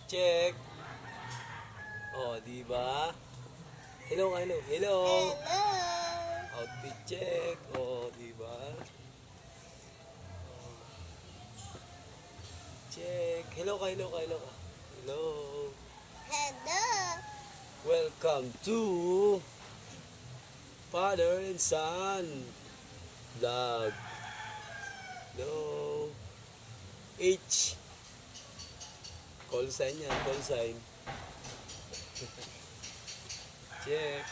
check. Oh, di ba? Hello, hello, hello. Hello. Outfit check. Oh, di ba? Check. Hello ka, hello ka, hello ka. Hello. Hello. Welcome to Father and Son Vlog. Hello. H. Call sign yan, call sign. Check.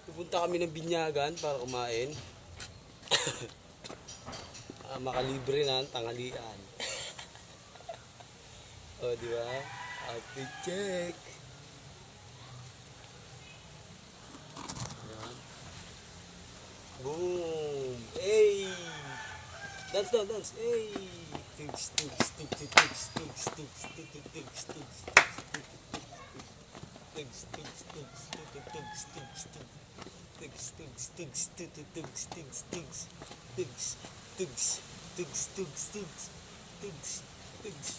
Pupunta kami ng Binyagan para kumain. Makalibre na ang tanghalian. O, di ba? Outfit check. Yan. Boom! Hey! Dance daw, dance! Hey! Tugs, tugs, tugs, tugs, tugs, tugs, tugs, tugs, tugs, tugs, tugs, tugs, tugs, tugs, tugs, tugs. Tugs, tugs, tugs, tugs, tugs, tugs, tugs, tugs, tugs, tugs, tugs, tugs, tugs,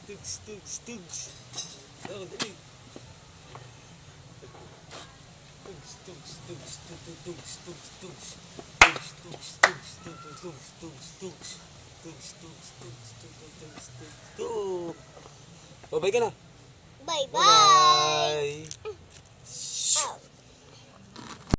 tugs, tugs, tugs, tugs. Oh, dali. Tugs, tugs, tugs, tugs, tugs, tugs, tugs, tugs, tugs, tugs, tugs, tugs, tugs, tugs, tugs, tugs, tugs, tugs, tugs, tugs. Babay ka na. Bye-bye. Bye-bye.